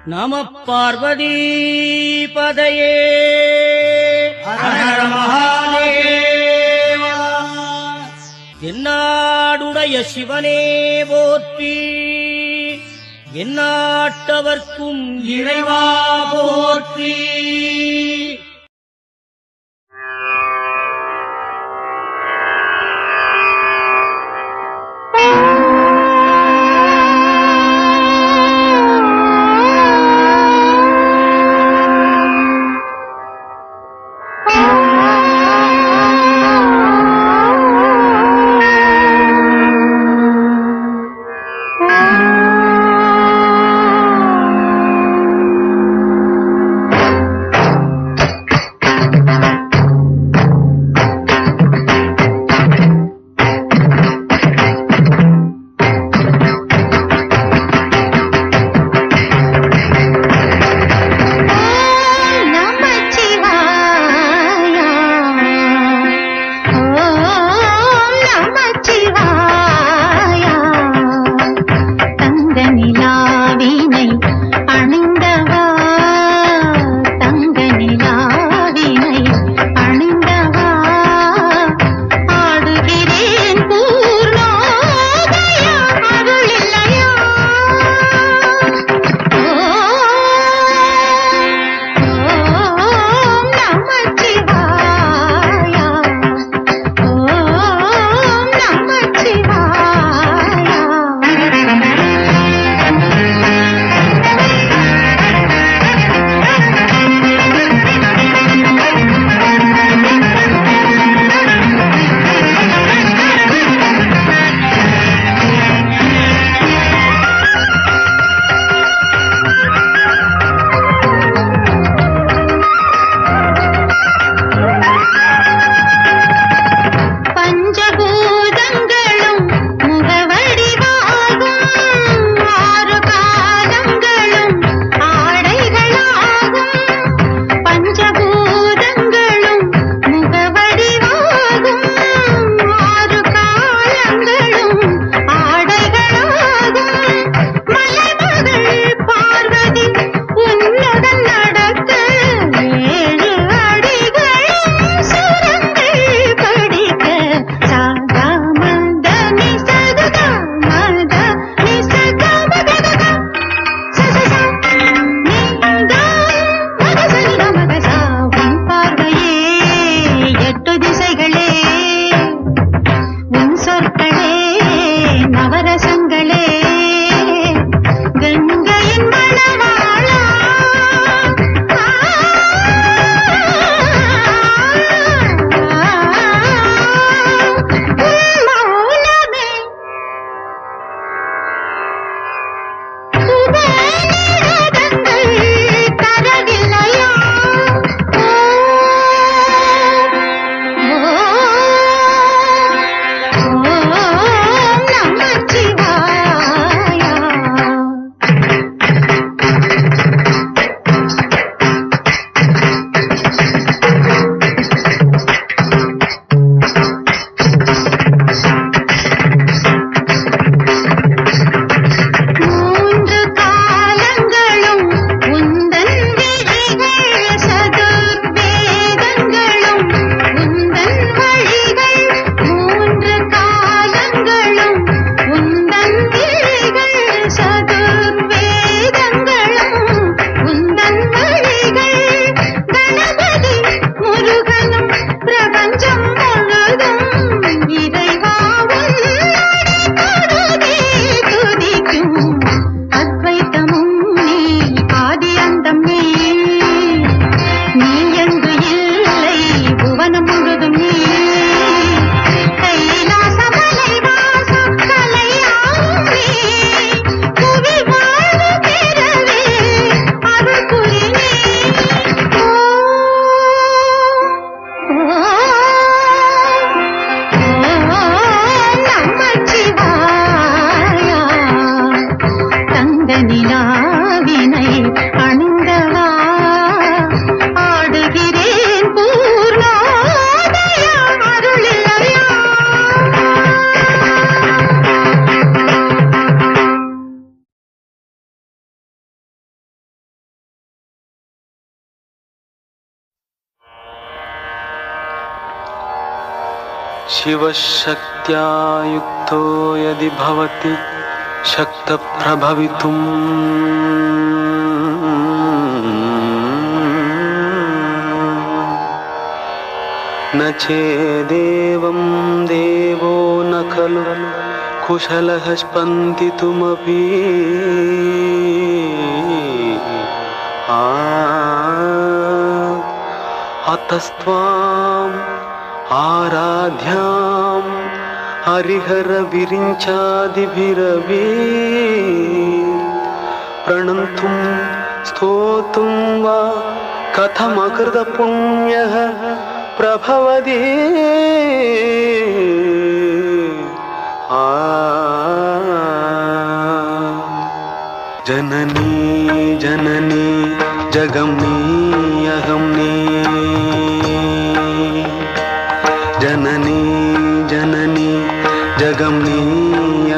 நம பார்வதி பதையே ஹர மகாதேவா. என்னாடுடைய சிவனே போற்றி, எந்நாட்டவர்க்கும் இறைவா போற்றி. शिवशक्त्या युक्तो यदि भवति शक्तप्रभवितुम् न चेदेवं देवो न खलु कुशलः स्पन्दितुमपि अतस्त्वाम् आराध्यां हरिहरविरिञ्चादिभिरपि प्रणन्तुं स्तोतुं वा कथमकृतपुण्यः प्रभवति जननी जननी जगमनी अहमनी जननी जननी जगमनी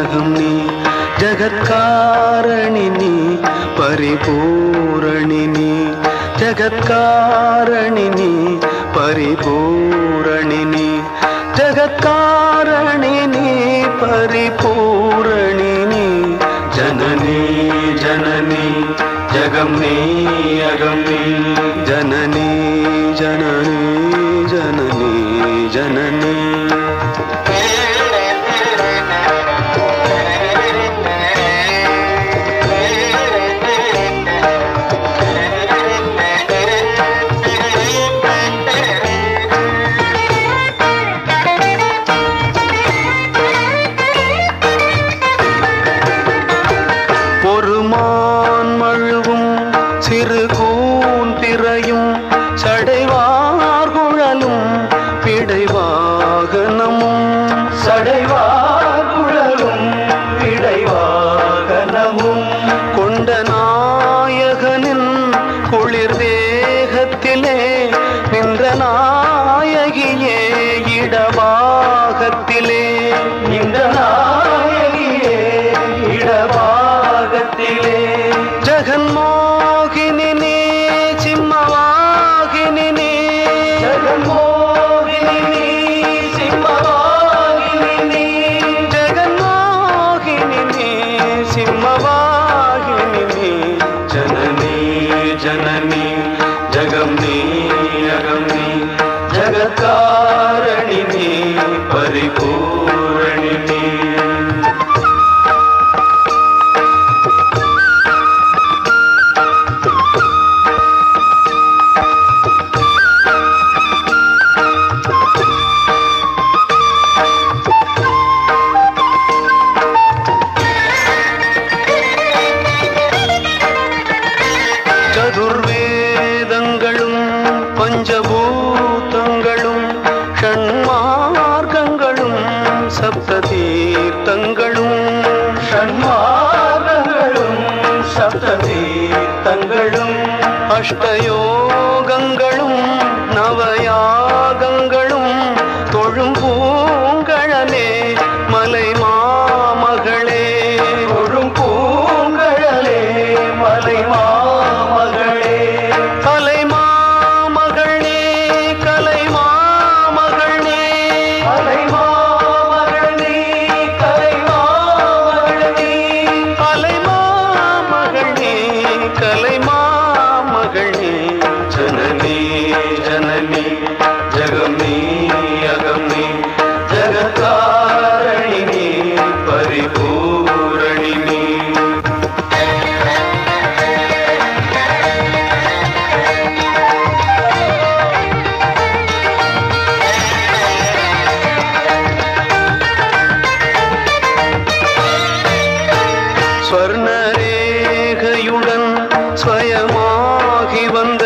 अहमनी जगत्कारणिनी परिपूरणिनी जगत्कारणिनी परिपूरणिनी जगत्कारणिनी परिपूरणिनी जननी जननी जगमनी अगमनी जननी जननी जननी जननी அஷ்டயோகங்களும் நவயாகங்களும் தொழும் பூங்கழலே மலை மாமகளே தொழும் பூங்கழலே மலை மாமகளே கலை மாமகளே கலை மாமகளே கலை மாமகளே கலை மாமகளே கலை மாமகளே கலை जननी जननी जगमनी अगमनी जगत्कारणिनी परिपूरणिनी स्वर्णरेखयुडन् स्वयमागि वந்த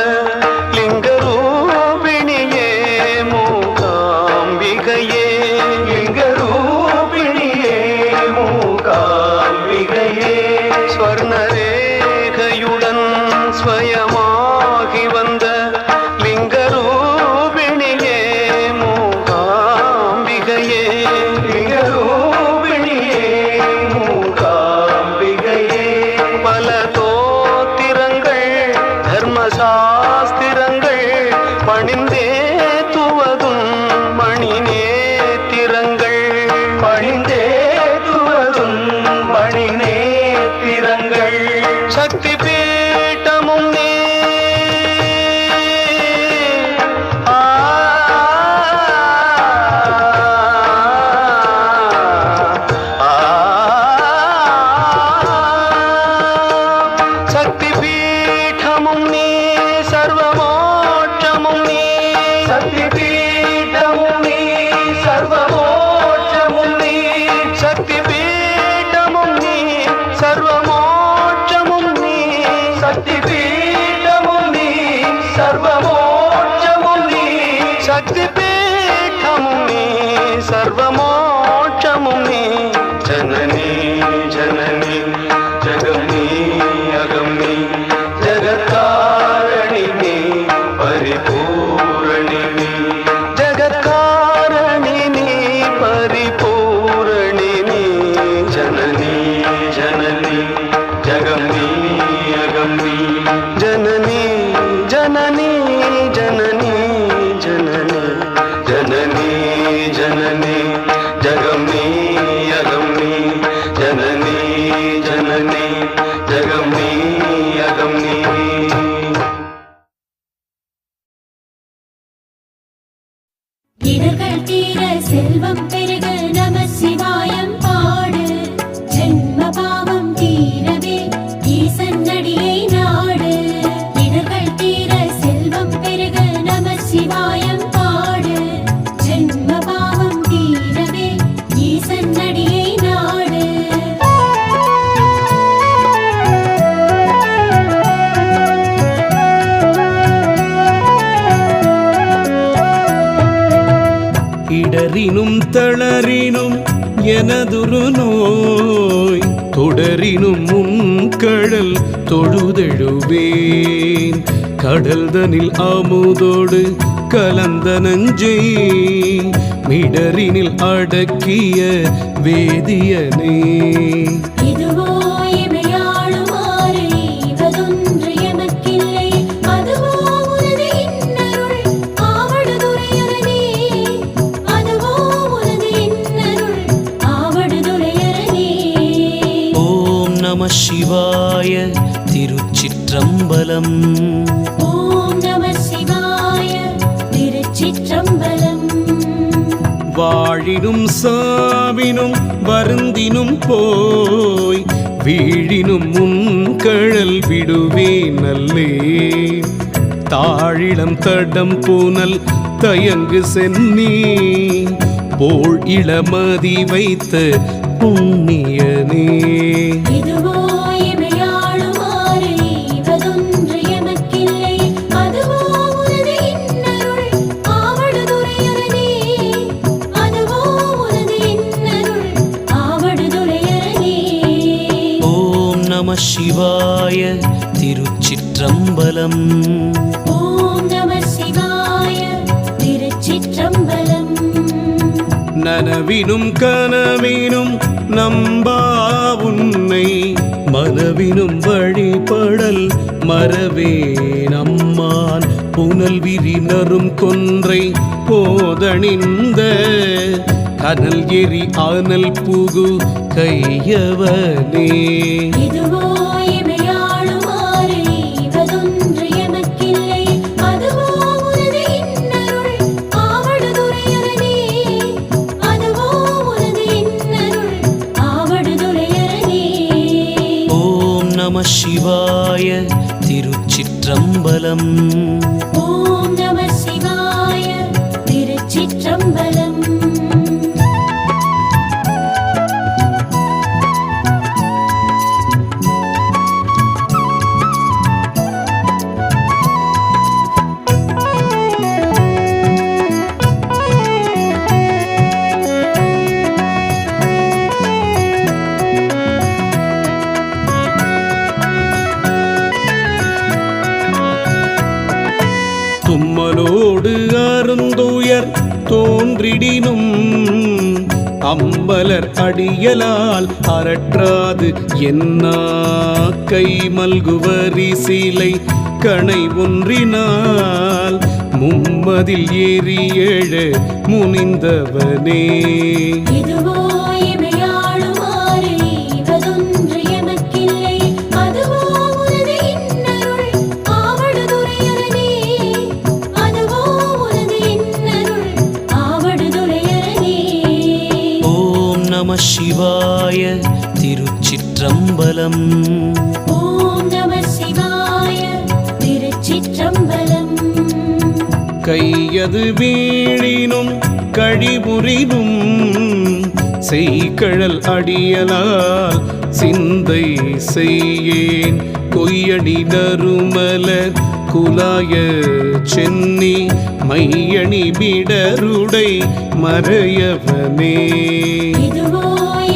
ஸ்வர்ணரேகையுடன் ஸ்வயமாகி வந்த லிங்கரூபிணியே மூகாம்பிகையே லிங்கரூபிணியே மூகாம்பிகையே பல தோத்திரங்கள் தர்மசாஸ்திரங்கள் பணிந்தே துவதும் மணி நேத்திர இடறினும் தளரினும் எனதுரு நோய் தொடரினும் முன்கடல் தொழுதெழுவேன் கடல்தனில் அமுதோடு கலந்த நஞ்சை மிடரினில் அடக்கிய வேதியனே இதுவோ இமையாளுமாறு ஈவதொன்று எமக்கில்லை அதுவோ உனது இன்னருள் ஆவடுதுறையரணே அதுவோ உனது இன்னருள் ஆவடுதுறையரணே. ஓம் நம சிவாய திருச்சிற்றம்பலம். ஓம் நம சிவாய திருச்சிற்றம்பலம். வாழினும் சாவினும் வருந்தினும் போய் வீழினும் முன்கழல் விடுவேன் நல்லே தாழிளம் தடம் பூனல் தயங்கு சென்னி போல் இளமதி வைத்த புண்ணியனே. இதுவோ இமையாளுமாறு ஈவதொன்று எமக்கில்லை அதுவோ உனது இன்னருள் ஆவடுதுறையரணே அதுவோ உனது இன்னருள் ஆவடுதுறையரணே. ஓம் நம சிவாய திருச்சிற்றம்பலம். ஓம் நம சிவாய திருச்சிற்றம்பலம். நனவினும் கனவினும் நம்பா உன்னை மனவினும் வழிபடல் மறவேன் அம்மான் புனல் விரினரும் கொன்றை போதணிந்த கனல் எரி ஆனல் புகு கையவனே. இதுவோ இமையாளுமாறு ஈவதொன்று எமக்கில்லை அதுவோ உனது இன்னருள் ஆவடுதுறையரணே அதுவோ உனது இன்னருள் ஆவடுதுறையரணே. ஓம் நம சிவாய திருச்சிற்றம்பலம். ஓம் நம சிவாய திருச்சிற்றம்பலம். தும்மலோடு அருந்துயர் தோன்றிடினும் அம்பலர் அடியலால் அரற்றாது என்னா கை மல்குவரி சீலை கணை ஒன்றினால் மும்மதில் ஏறி ஏழ முனிந்தவனே. இதுவோ இமையாளுமாறு ஈவதொன்று எமக்கில்லை அதுவோ உனது இன்னருள் ஆவடுதுறையரணே அதுவோ உனது இன்னருள் ஆவடுதுறையரணே. ஓம் நம சிவாய திருச்சிற்றம்பலம். ஓம் நம சிவாய திருச்சிற்றம்பலம். கையது வீழினும் கழிபுரினும் செய்கழல் அடியலால் சிந்தை செய்யேன் கொய்யடி நறுமலர் குலாய சென்னி மையணி பிடருடை மறையவனே. இதுவோ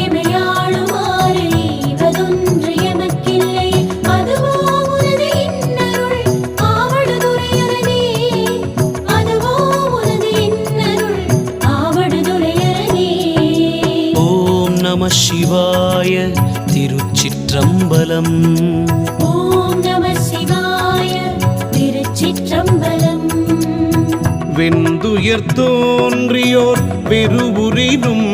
இமையாளுமாறு ஈவதொன்று எமக்கில்லை அதுவோ உனது இன்னருள் ஆவடுதுறையரணே அதுவோ உனது இன்னருள் ஆவடுதுறையரணே. ஓம் நம சிவாய திருச்சிற்றம்பலம். ஓம் நம சிவாய திருச்சிற்றம்பலம். வெந்துயர் தோன்றியோர் பெருவுரினும்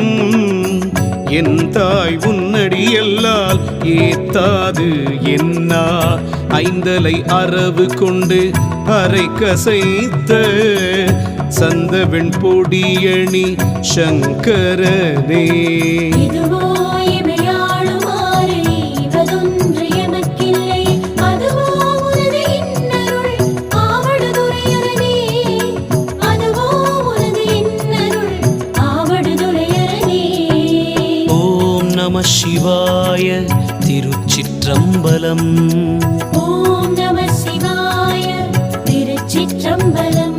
என் தாய் உன்னடியல்லால் ஏத்தாது என்னா ஐந்தலை அரவு கொண்டு அரை கசைத்த சந்தவெண் பொடியணி சங்கரனே. இதுவோ இமையாளுமாறு ஈவதொன்று எமக்கில்லை அதுவோ உனது இன்னருள் ஆவடுதுறையரணே அதுவோ உனது இன்னருள் ஆவடுதுறையரணே. ஓம் நம சிவாய திருச்சிற்றம்பலம். ஓம் நம சிவாய திருச்சிற்றம்பலம்.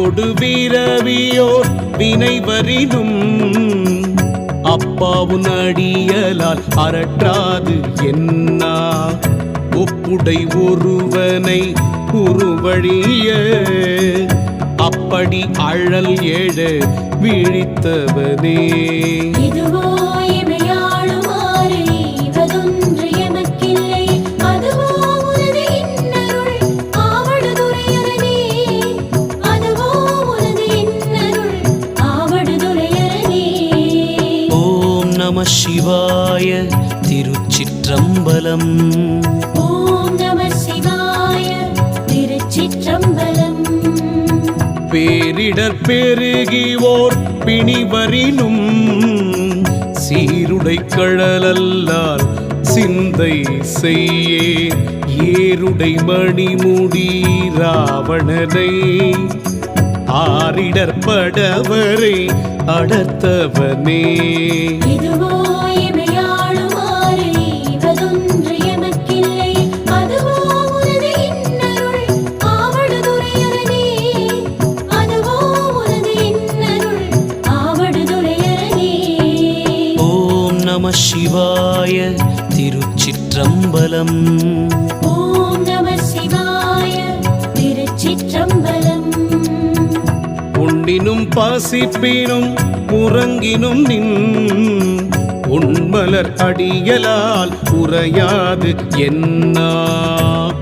கொடு விரவியோர் வினைவரினும் அப்பாவுன் அடியலால் அரற்றாது என்னா ஒப்புடை ஒருவனை உருவழிய அப்படி அழல் ஏழ விழித்தவனே. இதுவோ எமையாளுமாறு ஈவதொன்று எமக்கில்லை, அதுவோ உனது இன்னருள் ஆவடுதுறையரணே, அதுவோ உனது இன்னருள் ஆவடுதுறையரணே. ஓம் நம சிவாய. திருச்சிற்றம்பலம். ஓம் நம சிவாய. திருச்சிற்றம்பலம். பேரிடர் பெருகிவோர் பிணிவரினும் சீருடை கழலல்லால் சிந்தை செய்யே ஏருடை மணிமுடி ராவணனை ஆரிடர் படவரை அடர்த்தவனே. இதுவோ எமையாளுமாறு ஈவதொன்று எமக்கில்லை, அதுவோ உனது இன்னருள் ஆவடுதுறையரணே, அதுவோ உனது இன்னருள் ஆவடுதுறையரணே. ஓம் நம சிவாய. திருச்சிற்றம்பலம். ஓம் நம சிவாய. திருச்சிற்றம்பலம். உண்ணினும் பாசிப்பினும் உறங்கினும் நின் உண்மலர் அடியலால் உறையாது என்னா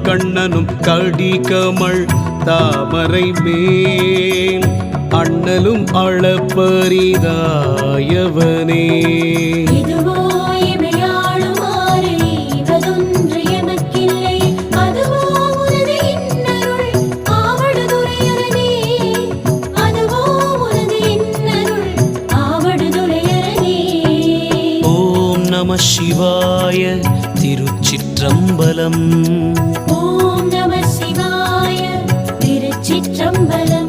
கண்ணனும் கடிகமள் தாமரை மேல் அண்ணலும் அளப்பரிதாயவனே. இதுவோ எமையாளுமாறு ஈவதொன்று எமக்கில்லை, அதுவோ உனது இன்னருள் ஆவடுதுறையரணே, அதுவோ உனது இன்னருள் ஆவடுதுறையரணே. ஓம் நம சிவாய. திருச்சிற்றம்பலம். ஓம் நம சிவாய. திருச்சிற்றம்பலம்.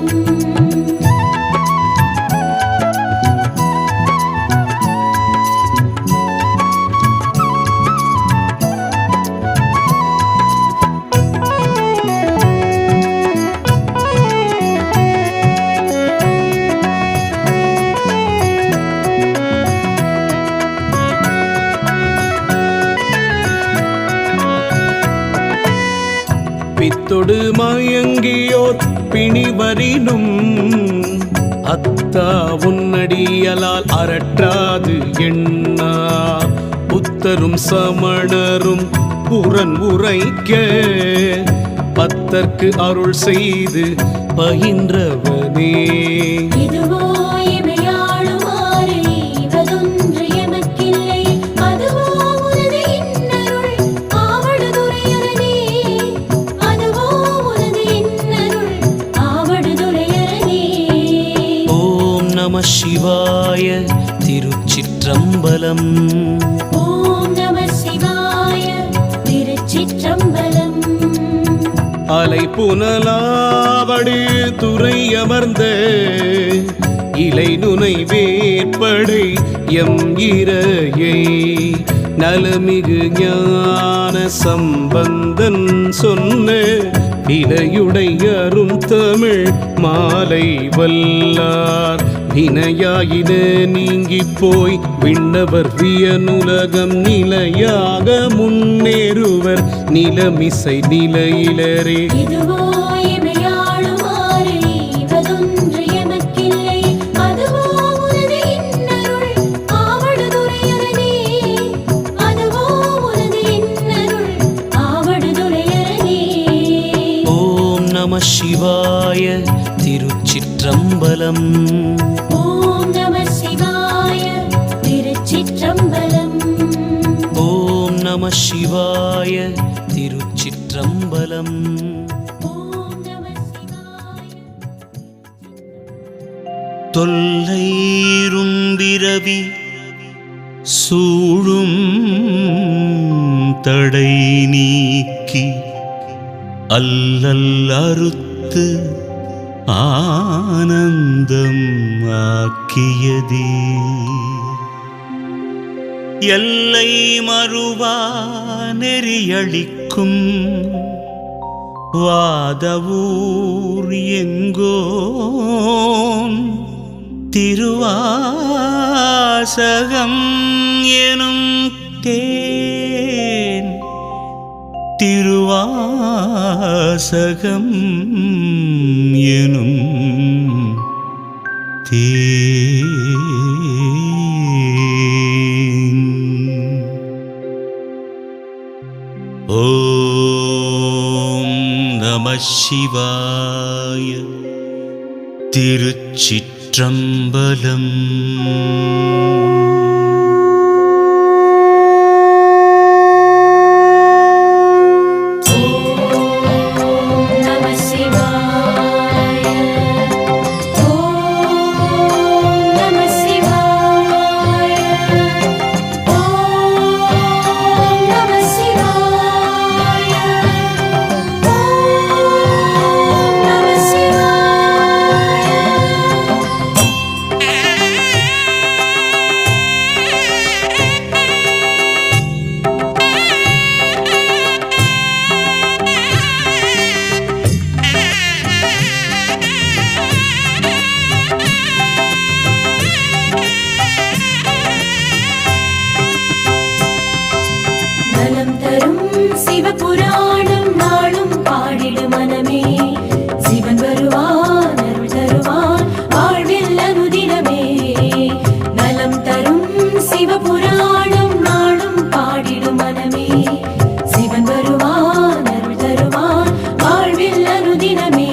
பித்தொடு மயங்கியோர் பிணிவரினும் அத்தா உன்னடியலால் அரற்றாது எண்ணா புத்தரும் சமணரும் புறன் உரைக்க பத்தர்க்கு அருள் செய்து பயின்றவனே. இதுவோ எமையாளுமாறு ஈவதொன்று எமக்கில்லை, அதுவோ உனது இன்னருள் ஆவடுதுறையரணே, அதுவோ உனது இன்னருள் ஆவடுதுறையரணே. ஓம் நம சிவாய. திருச்சிற்றம்பலம். ஓம் நம சிவாய. திருச்சிற்றம்பலம். அலை புனலாவடு துறை அமர்ந்த இலை நுனை வேற்படை எம் இரையை நலமிகு ஞான சம்பந்தன் சொன்ன இலையுடை அரும் தமிழ் மாலை வல்லார் வினையாயின நீங்கி போய் விண்ணவர் வியனுலகம் நிலையாக முன்னேறுவர் நிலமிசை நிலையிலரே. இதுவோ எமையாளுமாறு ஈவதொன்று எமக்கில்லை, அதுவோ உனது இன்னருள் ஆவடுதுறையரணே, அதுவோ உனது இன்னருள் ஆவடுதுறையரணே. ஓம் நம சிவாய. திருச்சிற்றம்பலம். ஓம் நம சிவாய. திருச்சிற்றம்பலம். ஓம் நம சிவாய. திருச்சிற்றம்பலம். ஓம் நம சிவாய. தொல்லைரும்பிரவி சூழும் தடை நீக்கி அல்லல் அறுத்து ஆனந்தம் ஆக்கியதே. எல்லை மறுவா நெறியளிக்கும் வாதவூர் எங்கோன் திருவாசகம் எனும் தேன் திருவாசகம் எனும் தேன். ஓம் நம சிவாய. திருச்சிற்றம்பலம். சிவபுராணம் நாளும் பாடிடு மனமே. சிவன் வருவான் அருள் தருவான் வாழ்வில் அனுதினமே. நலம் தரும் சிவபுராணம் நாளும் பாடிடு மனமே. சிவன் வருவான் அருள் தருவான் வாழ்வில் அனுதினமே.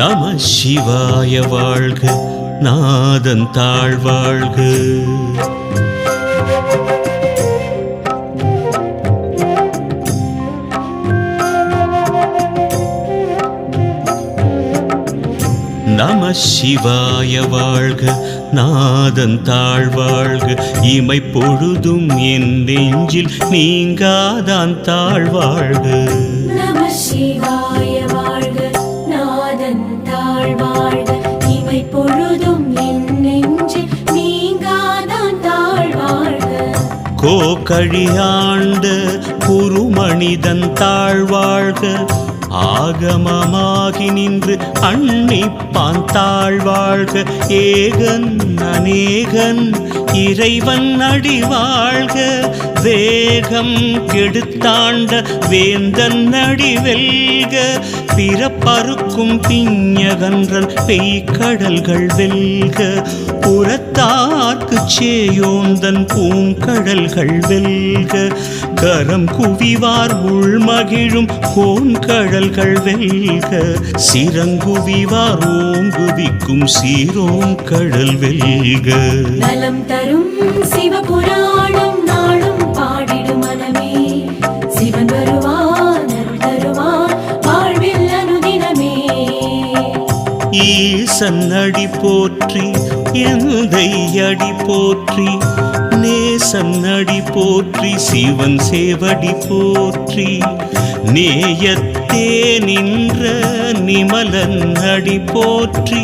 நம சிவாய வாழ்க, நாதன் தாழ்வாழ்க. நம சிவாய வாழ்க, நாதன் தாழ்வாழ்க. இமை பொழுதும் என் நெஞ்சில் நீங்காதான் தாழ்வாழ்க. நம சிவாய வாழ்க, நாதன் தாழ்வாழ்க. இமை பொழுதும் என் நெஞ்சில் நீங்காதான் தாழ்வாழ்க. கோகழியாண்ட குருமனிதன் தாழ்வாழ்க. ஆகமமாகி நின்று அன்னிப்பான் தாழ்வாழ்க. ஏகன் அநேகன் இறைவன் அடி வாழ்க. வேகம் கெடுத்தாண்ட வேந்தன் அடி வெல்க. பிறப்பறுக்கும் பிஞகன்றன் பெய்கடல்கள் வெல்க. புறத்தார்க்கு சேயோந்தன் பூங்கடல்கள் வெல்க. கரம் குவிவார் உள்மகிழும் கோன்கடல்கள் வெல்க. சிறங்குவிவார் ஓங்குவிக்கும் சீரோன் கடல் வெல்க. நலம் தரும் சிவபுராணம் நாளும் பாடிடு மனமே. சிவன் வருவான் அருள் தருவான் வாழ்வில் அனுதினமே. ஈசன் அடி போற்றி, எந்தை அடி போற்றி, நேசன் அடி போற்றி, சிவன் சேவடி போற்றி. நேயத்தே நின்ற நிமலன் அடி போற்றி.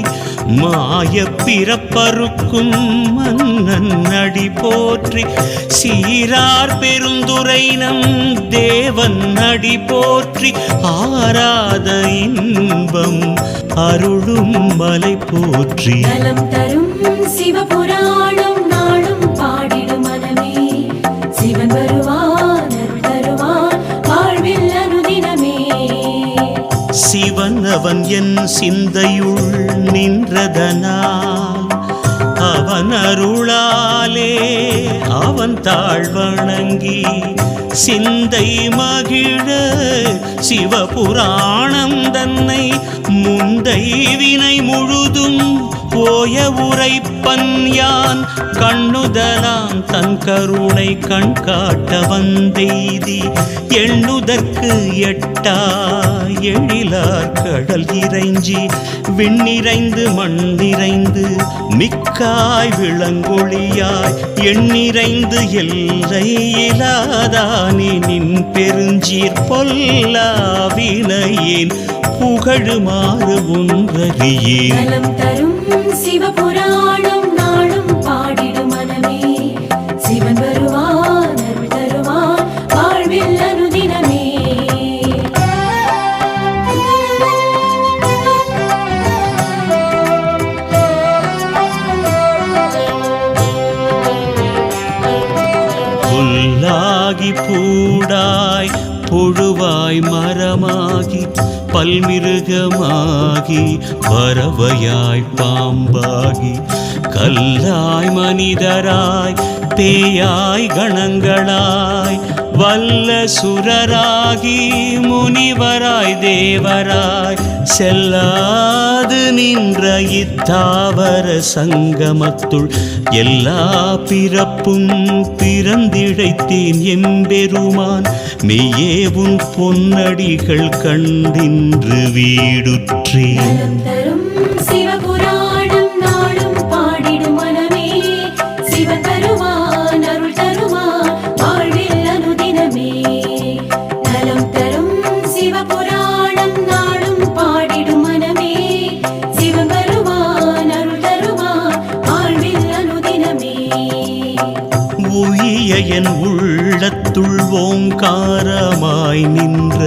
மாய பிறப்பறுக்கும் மன்னன் அடி போற்றி. சீரார் பெருந்துரை நம் தேவன் அடி போற்றி. ஆராத இன்பம் அருளும் மலை போற்றி. நலம் தரும் சிவபுராணம் நாளும் பாடிடு மனமே. சிவன் வருவான் அருள் தருவான் வாழ்வில் அனுதினமே. சிவன் அவன் என் சிந்தையுள் நின்றதனால் அவன் அருளாலே அவன் தாழ்வணங்கி சிந்தை மகிழ சிவபுராணம் தன்னை முந்தை வினை முழுதும் போய உரைப்பன் யான். கண்ணுதலாம் தன் கருணை கண்காட்ட வந்தெய்தி எண்ணுதற்கு எட்டா எழிலார் கடல் இறைஞ்சி விண்ணிறைந்து மண்ணிறைந்து மிக்காய் விளங்கொழியாய் எண்ணிறைந்து எல்லை இலாதானே நின் பெருஞ்சீர் பொல்லாவினையேன் புகழுமாறு ஒன்றறியேன். நலம் தரும் சிவபுராணம் நாளும் பாடிடும் மனமே, சிவன் வருவான் அருள் தருவான் வாழ்வில் அனுதினமே. புல்லாகி பூடாய் புழுவாய் மரமாகி பல்மிருகமாகி பறவையாய் பாம்பாகி கல்லாய் மனிதராய் பேயாய் கணங்களாய் வல்ல சுரராகி முனிவராய் தேவராய் செல்லாது நின்ற இத்தாவர சங்கமத்துள் எல்லா பிறப்பும் பிறந்திழைத்தேன் எம்பெருமான் மெய்யே உன் பொன்னடிகள் கண்டின்று வீடுற்றேன். நலம் தரும் சிவபுராணம் நாளும் பாடிடும் மனமே, சிவன் வருவான் அருள் தருவான் வாழ்வில் அனுதினமே. நலம் தரும் சிவபுராணம் நாளும் பாடிடும் மனமே, சிவன் வருவான் அருள் தருவான் வாழ்வில் அனுதினமே. உய்ய என் உள்ளத்துள் ஓங்காரமாய் நின்ற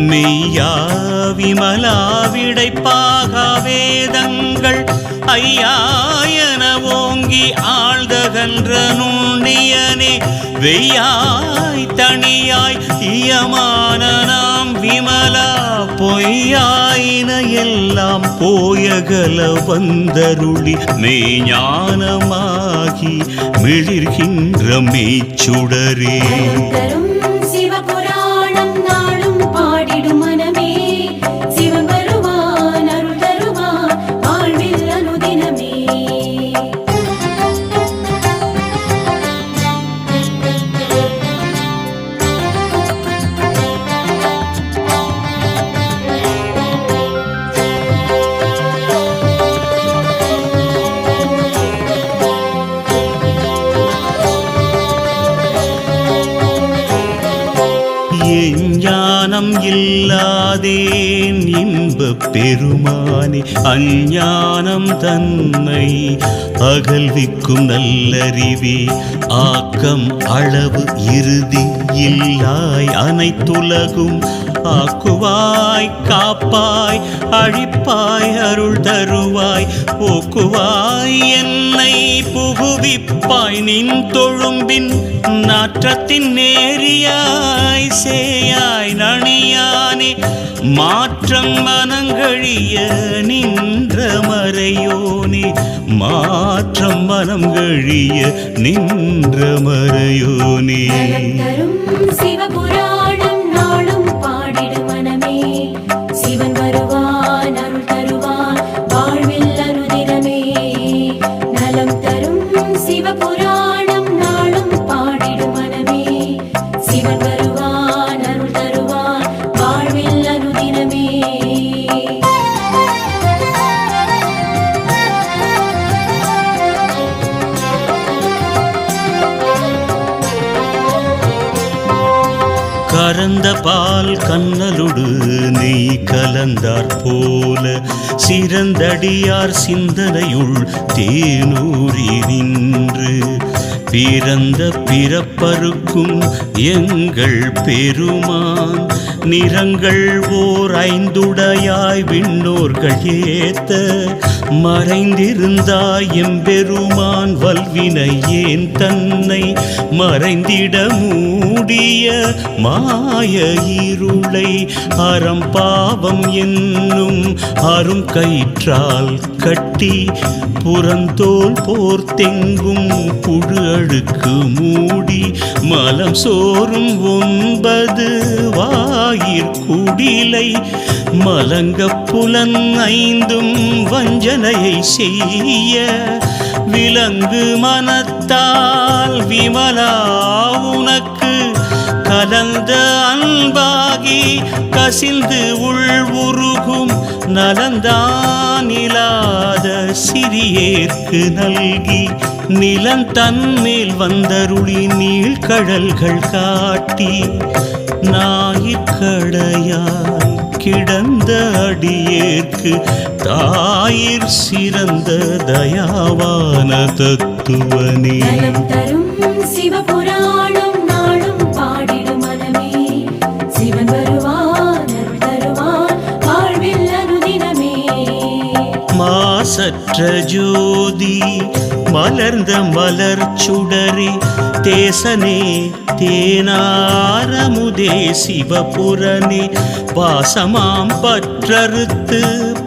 மெய்யா விமலா விடைப்பாக வேதங்கள் ஐயாயன ஓங்கி ஆழ்தகன்ற நுண்ணியனே வெய்யாய் தனியாய் இயமான நாம் விமலா பொய்யாயின எல்லாம் போயகல வந்தருளி மெய்ஞானமாகி மிளிர்கின்ற மெய்ச்சுடரே. நலம் தரும் சிவபுராணம் நாளும் பாடிடும் மனமே, சிவன் வருவான் அருள் தருவான் வாழ்வில் அனுதினமே. ஞானம் இல்லாதேன் இன்பப் பெருமானே அஞ்ஞானம் தன்னை அகல்விக்கும் நல்லறிவே ஆக்கம் அளவு இறுதி இல்லாய் அனைத்துலகும் ஆக்குவாய் காப்பாய் அழிப்பாய் அருள் தருவாய் போக்குவாய் என்னை புகுவிப்பாய் நின் தொழும்பின் நாற்றத்தின் நேரியாய் சேயாய் நணியானே மாற்றம் மனங்கழிய நின்ற மறையோனே மாற்றம் மனம் கழிய நின்ற மறையோனே. நலம் தரும் சிவபுராணம் நாளும் பாடிடும் மனமே, சிவன் வருவான் அருள் தருவான் வாழ்வில் அனுதினமே. நலம் தரும் சிவபுராணம் நாளும் பாடிடும் மனமே, சிவன் வருவான் அருள் தருவான் வாழ்வில் அனுதினமே. கறந்த பால் கண்ணலுடு நெய் கலந்தார் போல சிறந்தடியார் சிந்தனையுள் தேனூரி நின்று பிறந்த பிறப்பருக்கும் எங்கள் பெருமான் நிறங்கள் ஓர் ஐந்துடையாய் விண்ணோர்கள் ஏத்த மறைந்திருந்தாய் எம்பெருமான் வல்வினை ஏன் தன்னை மறைந்திட மூடிய மாய இருளை அறம்பாவம் என்னும் அரும் கயிற்றால் கட்டி புறந்தோல் போர்த்தெங்கும் புழு அழுக்கு மூடி மலம் சோறும் 9 வாயிற்குடிலை மலங்க புலன் 5 வஞ்சனையை செய்ய விலங்கு மனத்தால் விமலா உனக்கு கலந்த அன்பாகி கசிந்து உள் உருகும் நலந்தானிலாத சிறியேற்கு நல்கி நிலந்தன்மேல் வந்தருளி நீழ்கடல்கள் காட்டி நாயிற்கடையாய் கிடந்த அடியேற்கு தாயிற் சிறந்த தயாவான தத்துவனே. நலம் தரும் சிவபுராணம் நாளும் பாடிடும் மனமே, சிவன் வருவான் அருள் தருவான் வாழ்வில் அனுதினமே. மாசற்ற ஜோதி மலர்ந்த மலர் சுடரே, தேசனே தேனாரமுதே சிவபுரனே, பாசமாம் பற்றறுத்து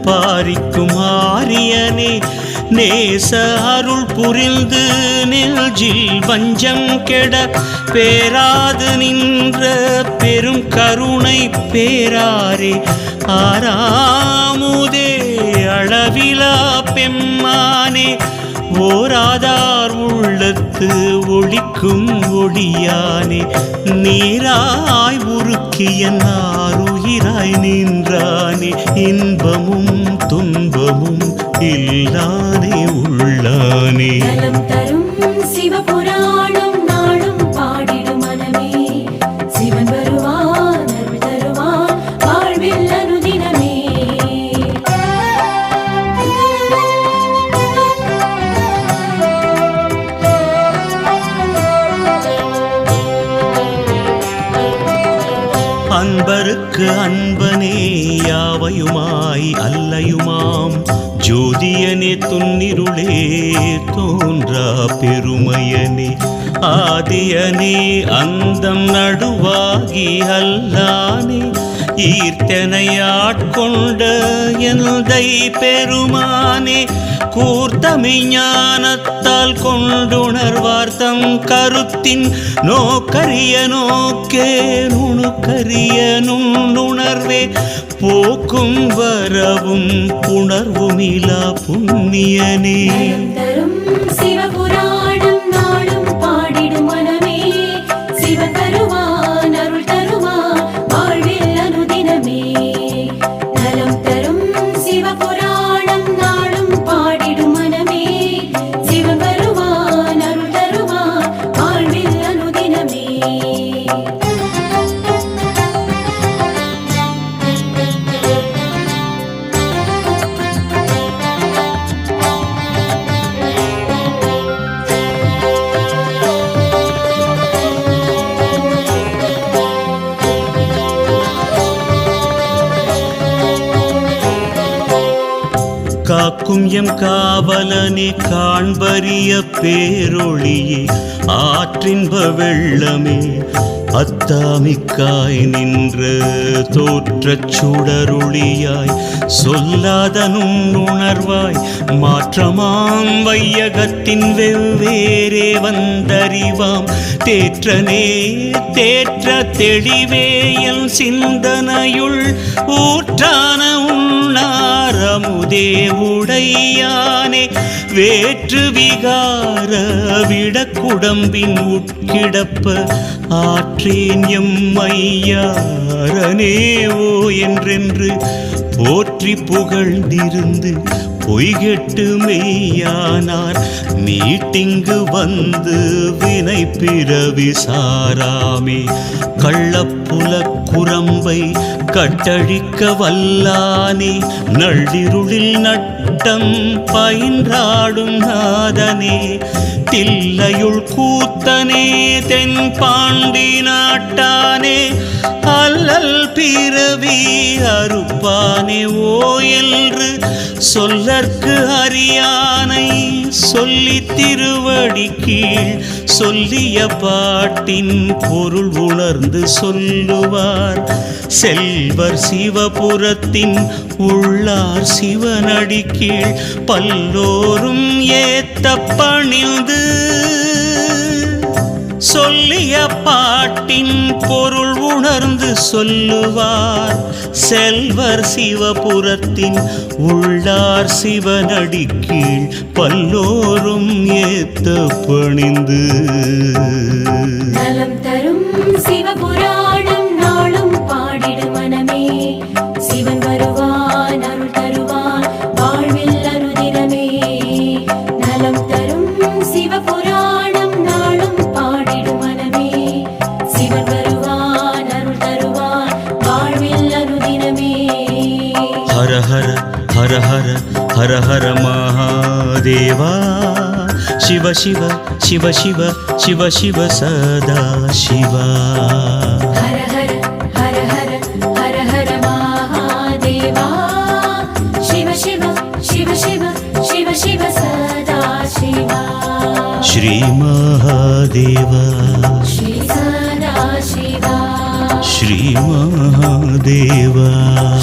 பாரிக்கும் ஆரியனே, நேச அருள் புரிந்து நெஞ்சில் வஞ்சம் கெட பேராது நின்ற பெரும் கருணை பேராரே, ஆறாமுதே அளவிலா பெம்மானே, ஓராதார் உள்ளத்து ஒளிக்கும் ஒளியானே, நீராய் உருக்கிய நாருயிராய் நின்றானே, இன்பமும் துன்பமும் இல்லானே உள்ளானே. நலம் தரும் சிவபுராணம் நாளும் பாடிடும் மனமே, சிவன் வருவான் அருள் தருவான் வாழ்வில் அனுதினமே. அன்பருக்கு அன்பனே யாவையுமாய் அல்லையுமாம் ஜோதியனே, துன்னிருளே தோன்றா பெருமையனே, ஆதியனே அந்தம் நடுவாகி அல்லானே, ஈர்த்தனை ஆட்கொண்ட எந்தை பெருமானே, கூர்த்தமை ஞானத்தால் கொண்டுணர்வார்த்தம் கருத்தின் நோக்கரிய நோக்கே நுணுக்கரிய நுண்ணுணர்வே, போக்கும் வரவும் புணர்வுமிலா புண்ணியனே. நலம் தரும் சிவபுராணம் நாளும் பாடிடும் மனமே, சிவன் வருவான் அருள் தருவான் வாழ்வில் அனுதினமே. நலம் தரும் சிவபுராணம் நாளும் பாடிடும் மனமே, சிவன் வருவான் அருள் தருவான் வாழ்வில் அனுதினமே. காக்கும் எம் காவலனே காண்பரிய பேரொளியே, ஆற்றின்ப வெள்ளமே அத்தாமிக்காய் நின்ற தோற்றச் சுடரொளியாய், சொல்லாத நுண்ணுணர்வாய் மாற்றமாம் வையகத்தின் வெவ்வேறே வந்தறிவாம், தேற்றனே தேற்ற தெளிவே என் சிந்தனையுள் ஊற்றான உண்ணாரமுதே உடையானே, வேற்று விகார விடக்குடம்பின் உட்கிடப்ப ஆற்றேன் எம்மையாரனே ஓ என்றென்று போற்றி புகழ்ந்திருந்து பொய்கெட்டு மெய்யானார், மீட்டிங்கு வந்து வினை பிறவி சாராமே, கள்ளப்புல குரம்பை கட்டழிக்க வல்லானே, நள்ளிருளில் நட்டம் பயின்றாடும் நாதனே, தில்லையுள் கூத்தனே தென் பாண்டி நாட்டானே, அல்லல் பிறவி அறுப்பானே ஓ என்று சொல்லற்கு அறியானை சொல்லி திருவடி கீழ் சொல்லிய பாட்டின் பொருள் உணர்ந்து சொல்லுவார், செல்வர் சிவபுரத்தின் உள்ளார் சிவனடி கீழ் பல்லோரும் ஏத்த பணிந்து, சொல்லிய பாட்டின் பொருள் உணர்ந்து சொல்லுவார், செல்வர் சிவபுரத்தின் உள்ளார் சிவனடி கீழ் பல்லோரும் ஏத்த பணிந்து. நலம் தரும் சிவபுராணம் நாளும் பாடிடும் மனமே, சிவன் வருவான் அருள் தருவான் வாழ்வில் அனுதினமே. நலம் தரும் சிவபுராணம் நாளும் பாடிடும் மனமே, சிவன் வருவான் அருள் தருவான் வாழ்வில் அனுதினமே. ஹர ஹர மகாதேவா சிவ சிவ சிவ சிவ சிவ சிவ சதா சிவா ஹர ஹர ஹர ஹர ஹர ஹர மகாதேவா சிவ சிவ சிவ சிவ சிவ சிவ சதா சிவா ஸ்ரீ மகாதேவா ஸ்ரீ சதா சிவா ஸ்ரீ மகாதேவா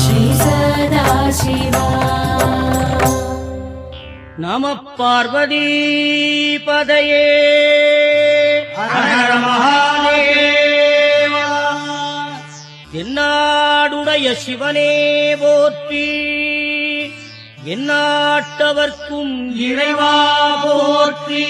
ஸ்ரீ சதா சிவா நம பார்வதி பதையே ஹர ஹர மகாதேவா என்னாடுடைய சிவனே போற்றி எந்நாட்டவர்க்கும் இறைவா போற்றி